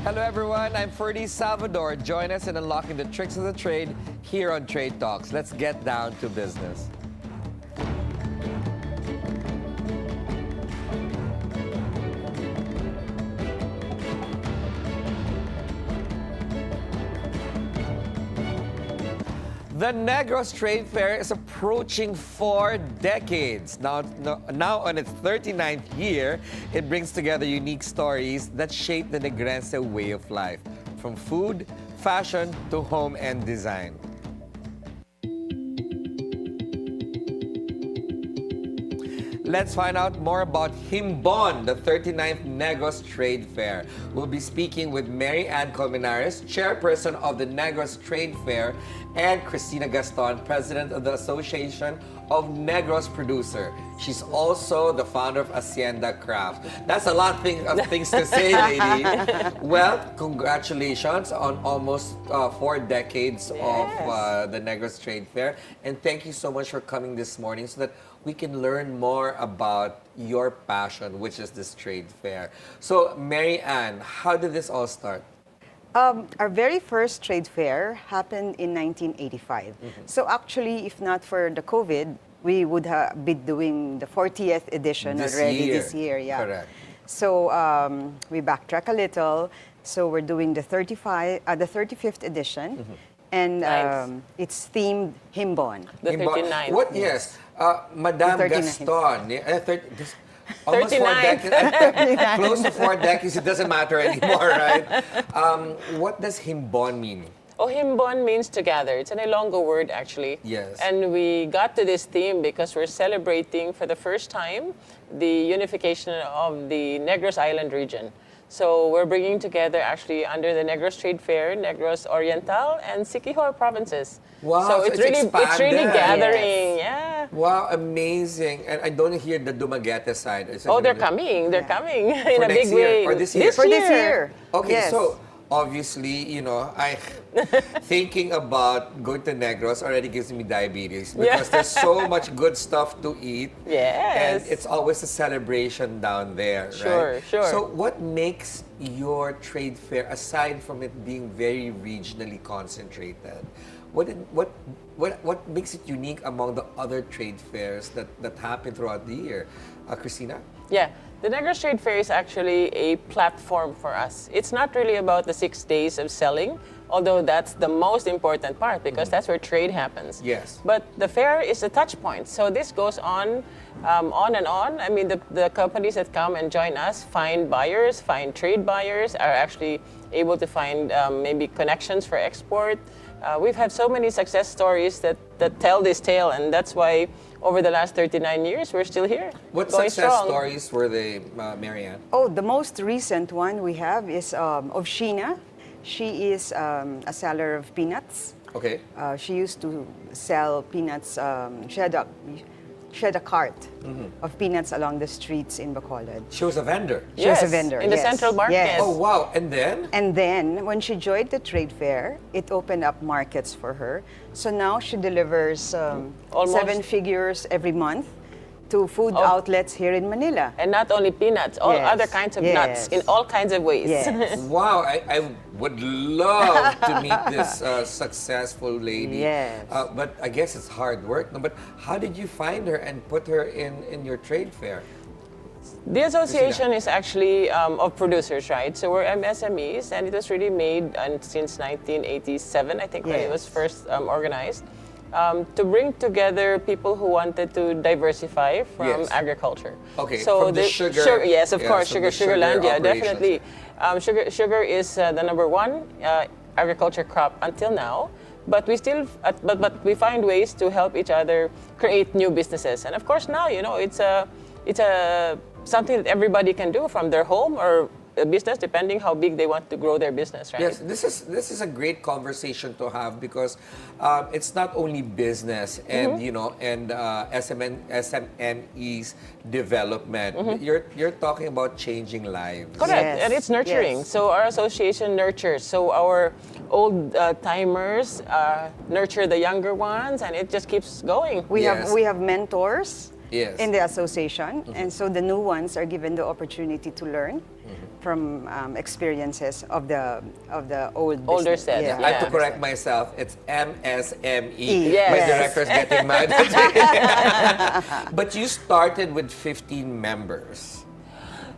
Hello everyone, I'm Ferdi Salvador. Join us in unlocking the tricks of the trade here on Trade Talks. Let's get down to business. The Negros Trade Fair is approaching 4 decades. Now on its 39th year, it brings together unique stories that shape the Negrense way of life, from food, fashion, to home and design. Let's find out more about Himbon, the 39th Negros Trade Fair. We'll be speaking with Mary Ann Colmenares, Chairperson of the Negros Trade Fair, and Christina Gaston, President of the Association of Negros Producers. She's also the founder of Hacienda Crafts. That's a lot of things to say, lady. Well, congratulations on almost 4 decades of the Negros Trade Fair. And thank you so much for coming this morning so that we can learn more about your passion, which is this trade fair. So, Mary Ann, how did this all start? Our very first trade fair happened in 1985. So actually, if not for the COVID, we would have been doing the 40th edition this year. Yeah. Correct. So we backtrack a little. So we're doing the 35th edition, and it's themed Himbon. The 39th. What? Yes. Madame Gaston. Almost 4 39. decades, close to 4 decades, it doesn't matter anymore, right? What does Himbon mean? Oh, Himbon means together. It's an Ilonggo word, actually. Yes. And we got to this theme because we're celebrating for the first time the unification of the Negros Island region. So we're bringing together, actually, under the Negros Trade Fair, Negros Oriental and Siquijor provinces. Wow, so it's really gathering. Yes. Yeah. Wow, amazing. And I don't hear the Dumaguete side. Oh, they're coming. They're coming in a big next year way. or this year? For this year. Okay, yes. so obviously, you know, thinking about going to Negros already gives me diabetes because there's so much good stuff to eat. Yes. And it's always a celebration down there, right? Sure. So what makes your trade fair, aside from it being very regionally concentrated, what makes it unique among the other trade fairs that happen throughout the year? Christina? Yeah. The Negros Trade Fair is actually a platform for us. It's not really about the 6 days of selling, although that's the most important part because that's where trade happens. Yes. But the fair is a touch point. So this goes on and on. I mean, the companies that come and join us find buyers, find trade buyers, are actually able to find maybe connections for export. We've had so many success stories that tell this tale, and that's why over the last 39 years, we're still here. What success stories were they, Mary Ann? Oh, the most recent one we have is of Sheena. She is a seller of peanuts. Okay. She used to sell peanuts. She had a cart of peanuts along the streets in Bacolod. She was a vendor? She was a vendor, in the Central Market. Yes. Oh, wow. And then? And then, when she joined the trade fair, it opened up markets for her. So now she delivers 7 figures every month to food outlets here in Manila. And not only peanuts, all other kinds of nuts in all kinds of ways. Yes. Wow, I would love to meet this successful lady. Yes. But I guess it's hard work. No? But how did you find her and put her in your trade fair? The association is actually of producers, right? So we're MSMEs, and it was really made since 1987, I think, when it was first organized. To bring together people who wanted to diversify from agriculture. Okay, so from the sugar. Yes, of course, Sugarlandia, operations. definitely. Sugar is the #1 agriculture crop until now, but we still, but we find ways to help each other create new businesses. And of course, now it's something that everybody can do from their home or a business, depending how big they want to grow their business, right? Yes, this is a great conversation to have because it's not only business and SMEs development. You're talking about changing lives. Correct, and it's nurturing. Yes. So our association nurtures. So our old timers nurture the younger ones, and it just keeps going. We have mentors Yes. in the association, and so the new ones are given the opportunity to learn experiences of the old Older business. set, I have to Yeah. correct myself. It's MSME. Yes. My director's getting mad at me. But you started with 15 members.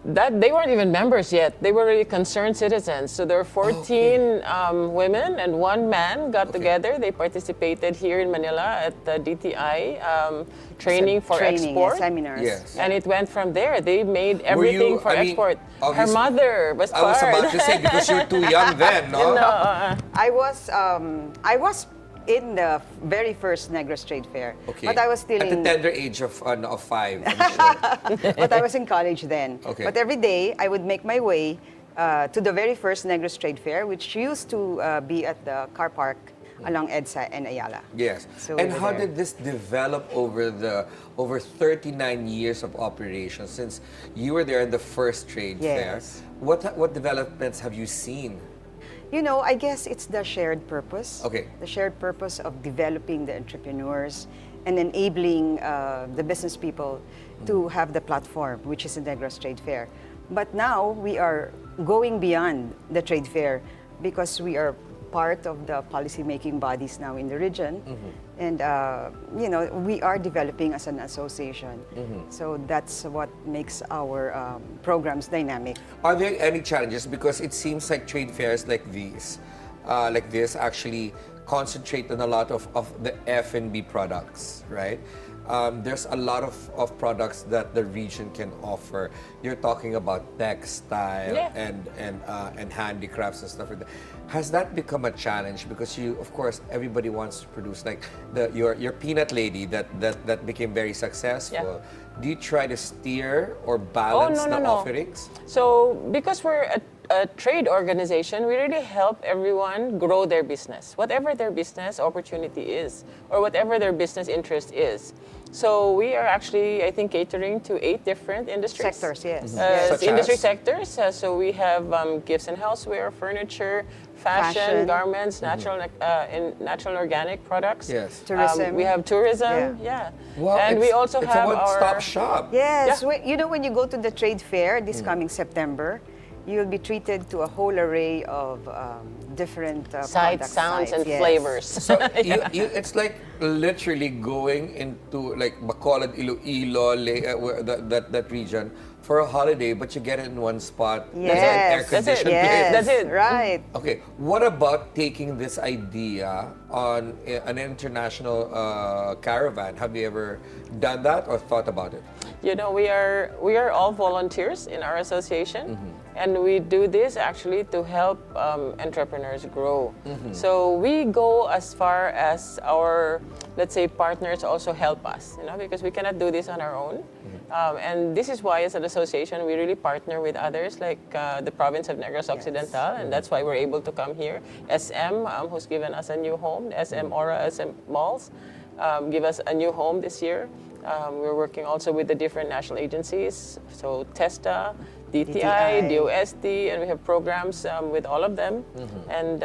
That they weren't even members yet. They were really concerned citizens. So there were 14 women and one man got together. They participated here in Manila at the DTI training for export. Seminars. Yes. And it went from there. They made everything for export. Her obviously- mother was I was part. about to say, because you're too young then, no? I was in the very first Negros Trade Fair, Okay. but I was still at the in. tender age of 5, I'm sure. But I was in college then. Okay. But every day I would make my way to the very first Negros Trade Fair, which used to be at the car park along EDSA and Ayala. Yes. So And we were how there. did this develop over 39 years of operation, since you were there in the first trade fair? Yes. What developments have you seen? You know, I guess it's the shared purpose. Okay. The shared purpose of developing the entrepreneurs and enabling the business people to have the platform, which is the Negros Trade Fair. But now we are going beyond the trade fair because we are part of the policy-making bodies now in the region. And, you know, we are developing as an association. So that's what makes our programs dynamic. Are there any challenges? Because it seems like trade fairs like this actually concentrate on a lot of the F&B products, right? There's a lot of products that the region can offer. You're talking about textile and handicrafts and stuff like that. Has that become a challenge? Because of course, everybody wants to produce, like your peanut lady that became very successful. Yeah. Do you try to steer or balance the offerings? So because we're a trade organization, we really help everyone grow their business, whatever their business opportunity is, or whatever their business interest is. So we are actually, I think, catering to 8 different industries. Sectors, yes. Such Industry as? sectors. So we have gifts and houseware, furniture, fashion, garments, natural and organic products. Yes. Tourism. We have tourism. Yeah. Well, and we also it's have a one-stop our shop. Yes, Yeah. you know, when you go to the trade fair this coming September, you'll be treated to a whole array of different sights, product sounds, and yes. flavors. So it's like literally going into like Bacolod, Iloilo, that region for a holiday, but you get it in one spot. Yes, It's an air-conditioned yes, That's it. Right. Okay, what about taking this idea on an international caravan? Have you ever done that or thought about it? You know, we are all volunteers in our association, and we do this actually to help entrepreneurs grow. So we go as far as our, let's say, partners also help us, you know, because we cannot do this on our own. And this is why, as an association, we really partner with others, like the province of Negros Occidental, and that's why we're able to come here. SM, who's given us a new home, SM Aura, SM Malls, give us a new home this year. We're working also with the different national agencies, so TESTA, DTI, DOST, and we have programs with all of them. And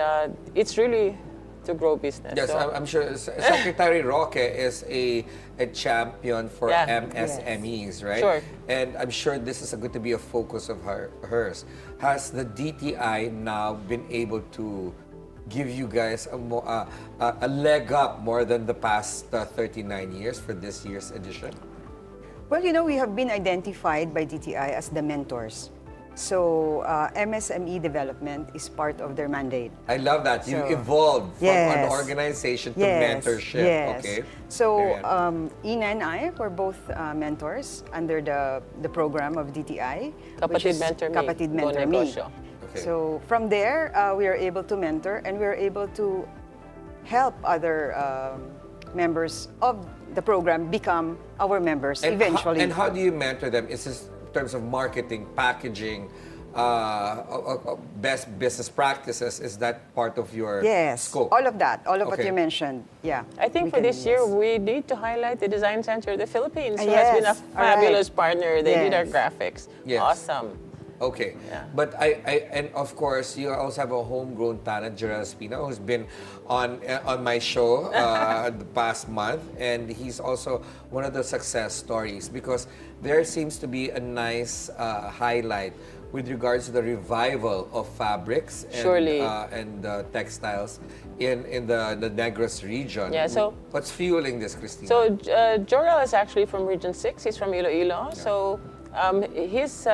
it's really to grow business. Yes, So- I'm sure Secretary Roque is a champion for Yeah. MSMEs, right? Sure. And I'm sure this is going to be a focus of hers. Has the DTI now been able to give you guys a leg up more than the past 39 years for this year's edition? Well, you know, we have been identified by DTI as the mentors. So MSME development is part of their mandate. I love that. You So, evolved from an yes. organization to Yes, mentorship. yes. Okay. So Mary Ann. Ina and I were both mentors under the program of DTI. which Kapatid is Mentor Me, Kapatid Go Mentor Me. Negosyo. Okay. So from there, we are able to mentor and we are able to help other members of the program become our members eventually. And how do you mentor them? Is this in terms of marketing, packaging, best business practices? Is that part of your Yes, scope? all of that, all of what Okay. you mentioned. Yeah. I think we for can- this year, yes. we need to highlight the Design Center of the Philippines, who Yes, has been a all right. fabulous partner. They did our Yes. graphics. Yes. Awesome. Okay. Yeah. But and of course, you also have a homegrown talent, Gerald Espina, who's been on my show the past month, and he's also one of the success stories because there seems to be a nice highlight with regards to the revival of fabrics and, Surely. Textiles in the Negros region. Yeah, so- what's fueling this, Christina? So Jorel is actually from Region 6. He's from Iloilo. So his,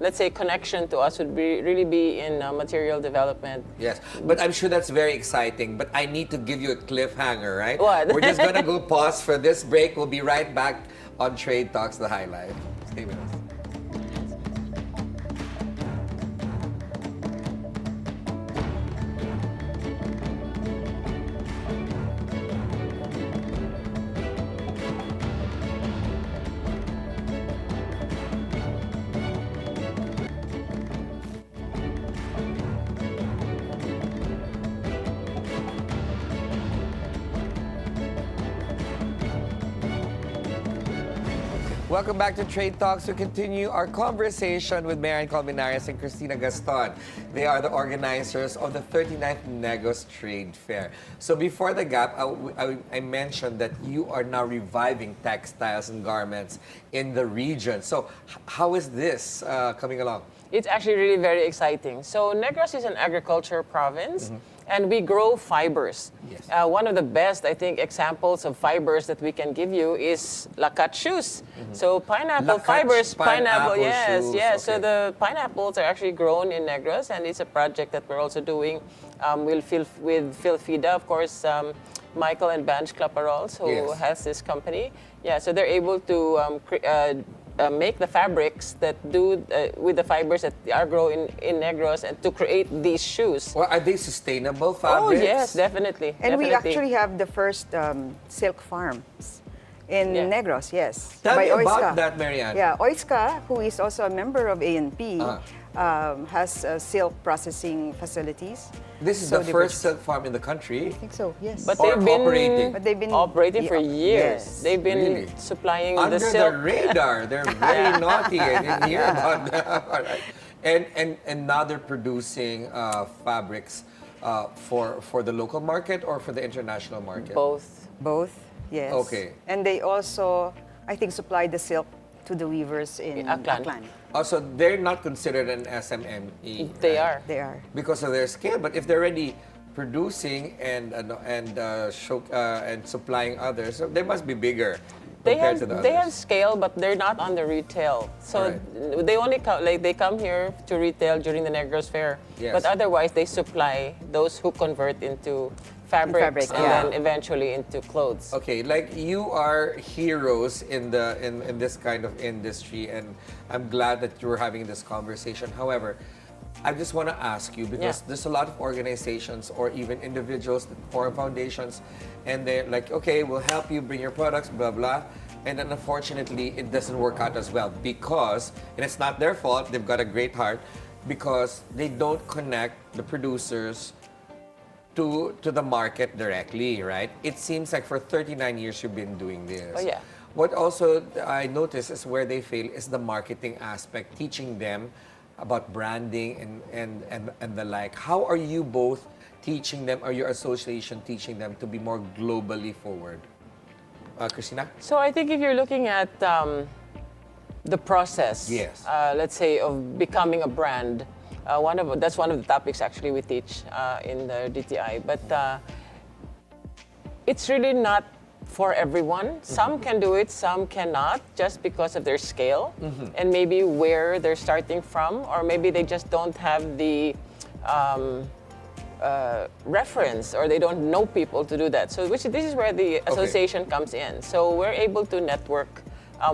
let's say, connection to us would really be in material development. Yes, but I'm sure that's very exciting. But I need to give you a cliffhanger, right? What? We're just gonna go pause for this break. We'll be right back on Trade Talks, the highlight. Stay with us. Welcome back to Trade Talks. We continue our conversation with Mary Ann Colmenares and Christina Gaston. They are the organizers of the 39th Negros Trade Fair. So before the gap, I mentioned that you are now reviving textiles and garments in the region. So how is this coming along? It's actually really very exciting. So Negros is an agriculture province. And we grow fibers. Yes. One of the best, I think, examples of fibers that we can give you is lacat shoes. So pineapple Lacat, phibers, pineapple yes, shoes, yes. okay. So the pineapples are actually grown in Negros, and it's a project that we're also doing with Phil Fida, of course, Michael and Banj Claparols, who Yes. has this company. Yeah, so they're able to make the fabrics that do with the fibers that are grown in Negros and to create these shoes. Or are they sustainable Oh fabrics? yes, definitely. And we definitely. actually have the first silk farms in Yeah. Negros, yes. Tell me by about Oiska. that, Mary Ann. Yeah, Oiska, who is also a member of ANP, Ah. has silk processing facilities. This is So the they first were- silk farm in the country. I think so, yes. But Or they've been operating. But they've been operating for years. Yes. They've been Really? supplying Under the the silk. radar. They're very naughty. I didn't hear about that. All right. And now they're producing fabrics for the local market or for the international market? Both. Both, yes. Okay. And they also, I think, supply the silk to the weavers in Aklan. Aklan. Also, they're not considered an SMME. They right? are. They are. Because of their scale. But if they're already producing and supplying others, they must be bigger compared to the They have others. scale, but they're not on the retail. So they only come, they come here to retail during the Negros Fair. Yes. But otherwise, they supply those who convert into fabrics fabric, and yeah. then eventually into clothes. Okay, like you are heroes in this kind of industry, and I'm glad that you're having this conversation. However, I just want to ask you, because Yeah. there's a lot of organizations or even individuals that form foundations, and they're like, okay, we'll help you bring your products, blah blah, and then unfortunately it doesn't work out as well because, and it's not their fault, they've got a great heart, because they don't connect the producers to the market directly, right? It seems like for 39 years you've been doing this. Oh, yeah. What also I notice is where they fail is the marketing aspect, teaching them about branding and the like. How are you both teaching them, or your association teaching them to be more globally forward? Christina? So I think if you're looking at the process, Yes. let's say, of becoming a brand, that's one of the topics actually we teach in the DTI. But it's really not for everyone. Some can do it, some cannot, just because of their scale and maybe where they're starting from, or maybe they just don't have the reference, or they don't know people to do that. So this is where the association comes in. So we're able to network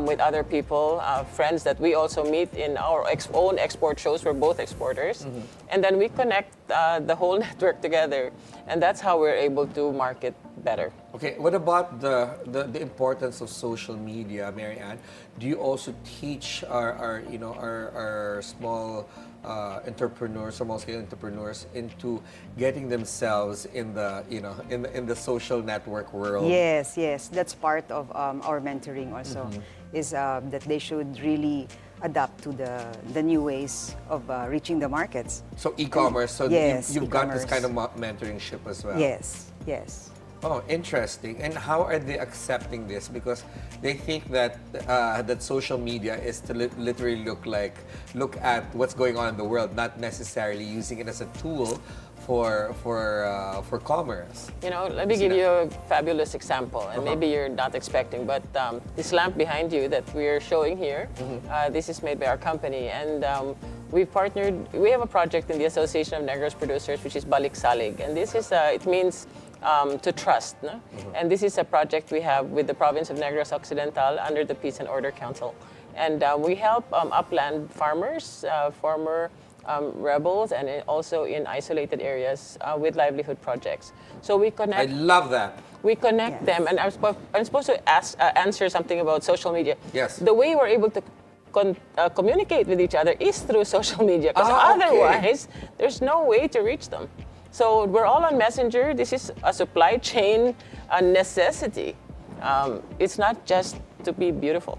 with other people, friends that we also meet in our own export shows. We're both exporters. And then we connect the whole network together. And that's how we're able to market better. Okay, what about the importance of social media, Mary Ann? Do you also teach our small entrepreneurs, or small-scale entrepreneurs, into getting themselves in the social network world? Yes, yes. That's part of our mentoring also, is that they should really adapt to the new ways of reaching the markets. So e-commerce. So Yes, you've got this e-commerce. kind of mentoringship as well. Yes, yes. Oh, interesting. And how are they accepting this? Because they think that that social media is to literally look at what's going on in the world, not necessarily using it as a tool for commerce. You know, let me give you a fabulous example, and maybe you're not expecting, but this lamp behind you that we're showing here, this is made by our company, and we've partnered. We have a project in the Association of Negros Producers, which is Balik Salig, and this is it means to trust. No? And this is a project we have with the province of Negros Occidental under the Peace and Order Council. And we help upland farmers, former rebels, and also in isolated areas with livelihood projects. So we connect. I love that. We connect them, and I'm supposed to answer something about social media. Yes. The way we're able to communicate with each other is through social media, because okay. otherwise there's no way to reach them. So we're all on Messenger. This is a supply chain necessity. It's not just to be beautiful.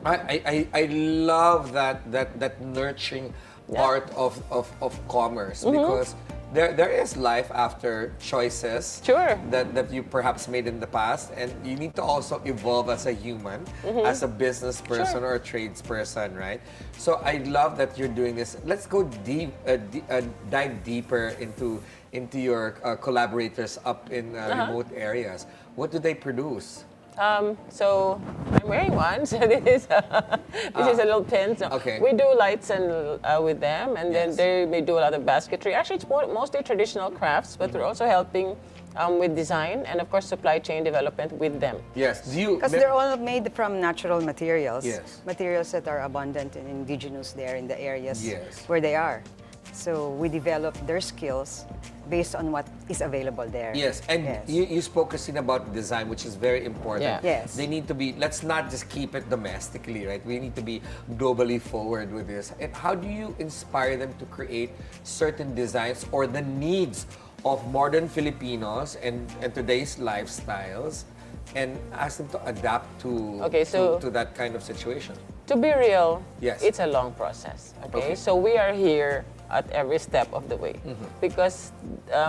I love that nurturing part of commerce, because there is life after choices that you perhaps made in the past, and you need to also evolve as a human, as a business person or a tradesperson, right? So I love that you're doing this. Let's go dive deeper into your collaborators up in remote areas. What do they produce? So I'm wearing one. So this is a little pin. So we do lights and with them, and then they do a lot of basketry. Actually, it's mostly traditional crafts, but we're also helping with design and, of course, supply chain development with them. Yes. Because they're all made from natural materials. Yes. Materials that are abundant and indigenous there in the areas Yes. where they are. So we develop their skills based on what is available there. Yes, and you spoke, Christina, about design, which is very important. Yeah. Yes. They need to be, let's not just keep it domestically, right? We need to be globally forward with this. And how do you inspire them to create certain designs or the needs of modern Filipinos and today's lifestyles, and ask them to adapt to that kind of situation? To be real, Yes. it's a long process. Okay, so we are here at every step of the way, because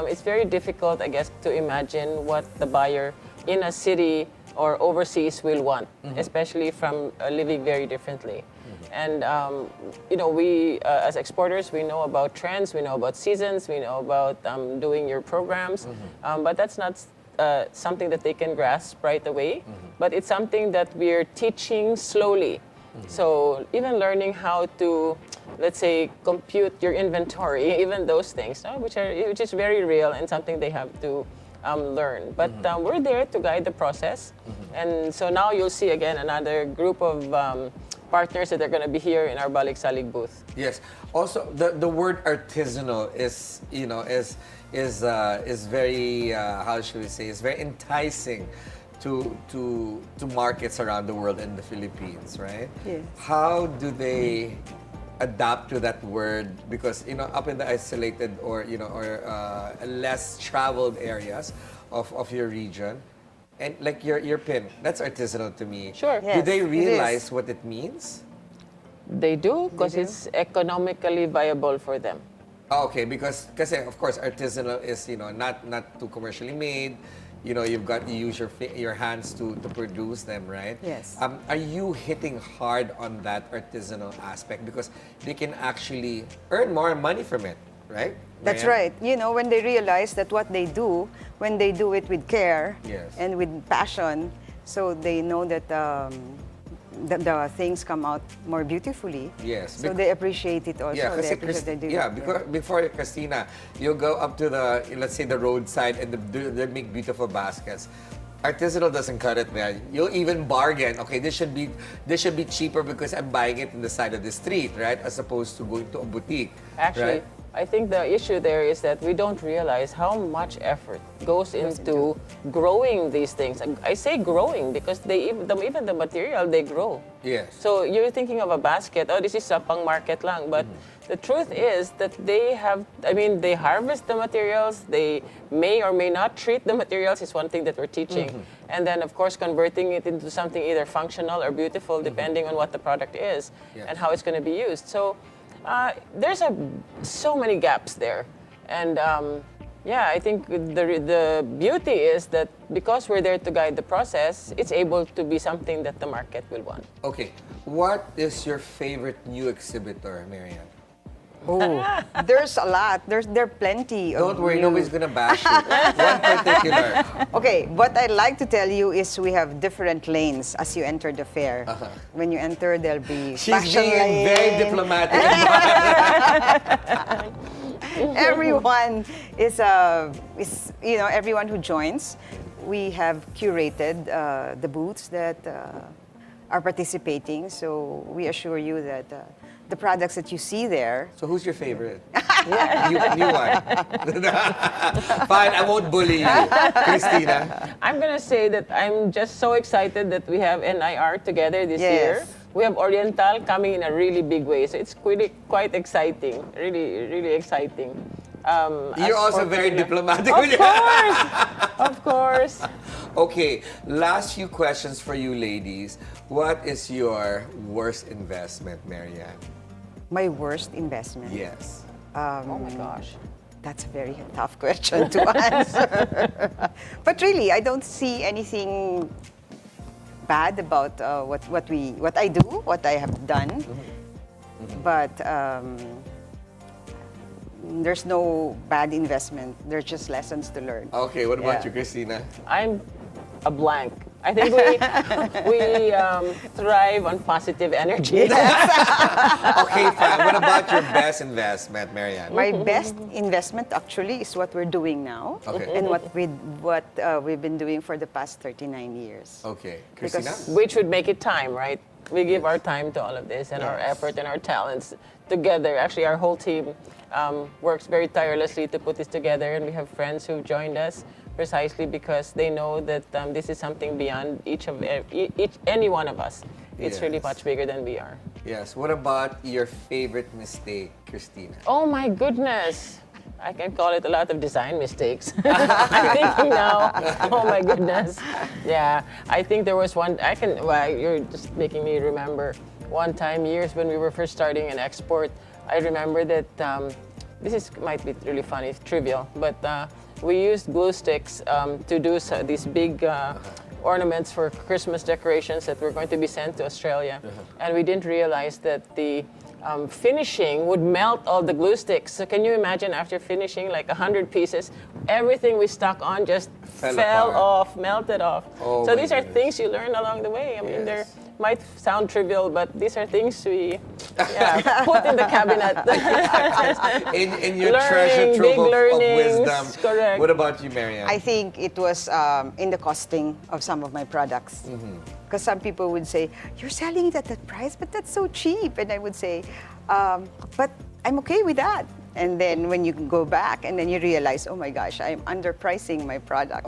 it's very difficult, I guess, to imagine what the buyer in a city or overseas will want, especially from living very differently. And you know, we as exporters, we know about trends, we know about seasons, we know about doing your programs, but that's not something that they can grasp right away. But it's something that we're teaching slowly. So even learning how to, let's say, compute your inventory, even those things, which is very real and something they have to learn. But we're there to guide the process. And so now you'll see again another group of partners that are going to be here in our Balik Salig booth. Yes. Also, the word artisanal is, you know, is very how should we say? Is very enticing to markets around the world and the Philippines, right? Yes. How do they adapt to that word? Because, you know, up in the isolated or less traveled areas of your region, and like your pin, that's artisanal to me. Sure. Yes, Do they it realize is. what it means? They do, because it's economically viable for them. Okay, because of course artisanal is, you know, not too commercially made. You know, you use your hands to produce them, right? Yes. Are you hitting hard on that artisanal aspect, because they can actually earn more money from it, right? That's Mary Ann? right. You know, when they realize that what they do, when they do it with care Yes. and with passion, so they know that the things come out more beautifully. Yes. So they appreciate it also. Yeah, They appreciate they do it. because before Christina, you go up to the, let's say, the roadside, and they make beautiful baskets. Artisanal doesn't cut it, man. You'll even bargain. Okay, this should be cheaper because I'm buying it in the side of the street, right? As opposed to going to a boutique. Actually, right? I think the issue there is that we don't realize how much effort goes into growing these things. I say growing because even the material, they grow. Yes. So you're thinking of a basket, this is a pang market lang. But the truth is that they harvest the materials, they may or may not treat the materials is one thing that we're teaching. And then, of course, converting it into something either functional or beautiful, depending on what the product is and how it's going to be used. So there's so many gaps there. And Yeah, I think the beauty is that because we're there to guide the process, it's able to be something that the market will want. Okay, what is your favorite new exhibitor, Mary Ann? Oh, there's a lot. There are plenty. Don't of worry, new- nobody's gonna bash you. One particular. Okay, what I'd like to tell you is we have different lanes as you enter the fair. When you enter, there'll be She's fashion being lane. very diplomatic. Everyone is everyone who joins. We have curated the booths that are participating. So we assure you that the products that you see there. So who's your favorite? New one. Fine, I won't bully you. Christina. I'm going to say that I'm just so excited that we have NIR together this year. Yes. We have Oriental coming in a really big way. So it's quite exciting. Really, really exciting. You're also very diplomatic. Of course! Of course. Okay, last few questions for you ladies. What is your worst investment, Mary Ann? My worst investment. Yes. Oh my gosh. That's a very tough question to answer. But really, I don't see anything bad about what I do, what I have done. But there's no bad investment. There's just lessons to learn. Okay, what about Yeah. you, Christina? I'm a blank. I think we thrive on positive energy. Okay, fine. What about your best investment, Mary Ann? My best investment actually is what we're doing now, Okay. and what we've been doing for the past 39 years. Okay, Christina? Because- Which would make it time, right? We give our time to all of this and our Yes. effort and our talents together. Actually, our whole team works very tirelessly to put this together, and we have friends who joined us precisely because they know that this is something beyond any one of us. It's really Yes. much bigger than we are. Yes. What about your favorite mistake, Christina? Oh my goodness. I can call it a lot of design mistakes. I'm thinking now. Oh my goodness. Yeah, I think there was one. You're just making me remember one time years when we were first starting an export. I remember that might be really funny, trivial, but we used glue sticks to do these big ornaments for Christmas decorations that were going to be sent to Australia, and we didn't realize that the finishing would melt all the glue sticks. So can you imagine after finishing like 100 pieces, everything we stuck on just Fell fell apart. off, melted off. Oh so my these are goodness. things you learn along the way. I mean, they Yes. might sound trivial, but these are things we put in the cabinet. In your Learning, treasure big trove of learnings, wisdom. correct. What about you, Mary Ann? I think it was in the costing of some of my products. Because some people would say, you're selling it at that price, but that's so cheap. And I would say, but I'm okay with that. And then when you go back and then you realize, oh my gosh, I'm underpricing my products.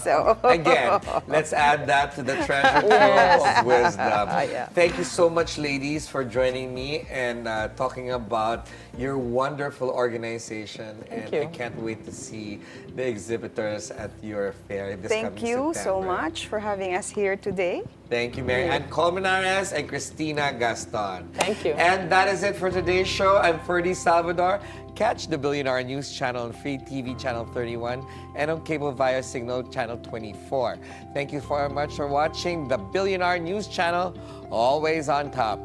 So Again, let's add that to the treasure trove Yes. of wisdom. Yeah. Thank you so much, ladies, for joining me and talking about your wonderful organization. Thank and you. I can't wait to see the exhibitors at your fair this thank coming you so September. much for having us here today. Thank you, Mary Ann Colmenares and Christina Gaston. Thank you. And that is it for today's show. I'm Ferdi Salvador. Catch the Bilyonaryo News Channel on Free TV Channel 31 and on cable via Signal Channel 24. Thank you very much for watching the Bilyonaryo News Channel, always on top.